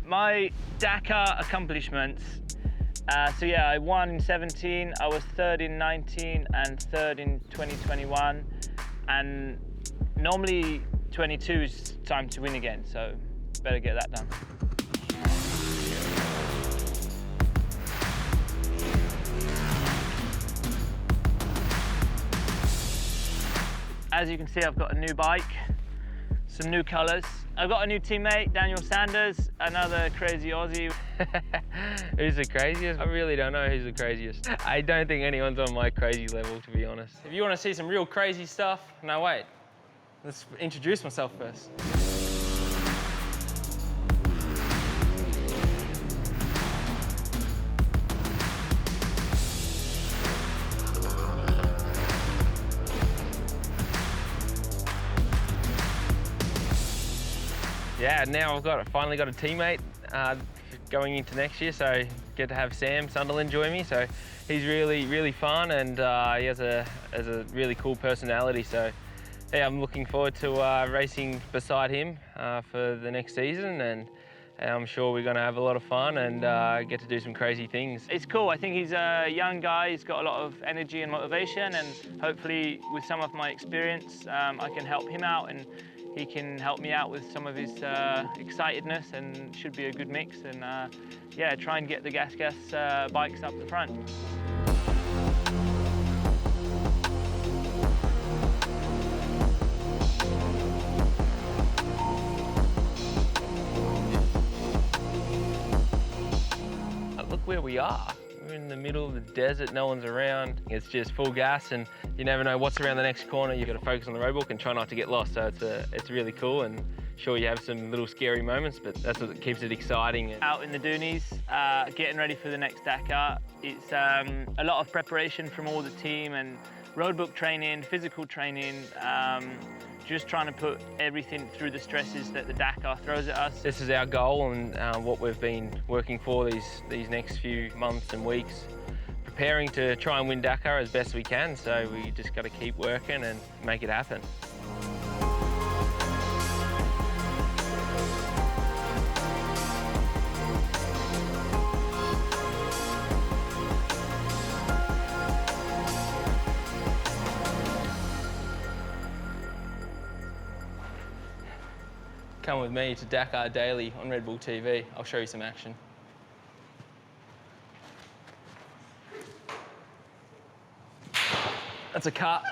My Dakar accomplishments. So yeah, I won in 17, I was third in 19 and third in 2021. And normally 22 is time to win again, so better get that done. As you can see, I've got a new bike, some new colours. I've got a new teammate, Daniel Sanders, another crazy Aussie. Who's the craziest? I really don't know who's the craziest. I don't think anyone's on my crazy level, to be honest. If you want to see some real crazy stuff, no wait, let's introduce myself first. Yeah, now I've finally got a teammate going into next year, so get to have Sam Sunderland join me. So he's really fun, and he has a really cool personality. So yeah, I'm looking forward to racing beside him for the next season, and I'm sure we're going to have a lot of fun and get to do some crazy things. It's cool. I think he's a young guy. He's got a lot of energy and motivation, and hopefully with some of my experience, I can help him out, and he can help me out with some of his excitedness, and should be a good mix. And yeah, try and get the GASGAS bikes up the front. Look where we are. We're in the middle of the desert, no one's around. It's just full gas, and you never know what's around the next corner. You've got to focus on the roadbook and try not to get lost. So it's really cool, and sure you have some little scary moments, but that's what keeps it exciting. Out in the Doonies, getting ready for the next Dakar. It's a lot of preparation from all the team, and roadbook training, physical training, just trying to put everything through the stresses that the Dakar throws at us. This is our goal, and what we've been working for these next few months and weeks, preparing to try and win Dakar as best we can. So we just got to keep working and make it happen. Come with me to Dakar Daily on Red Bull TV. I'll show you some action. That's a cut.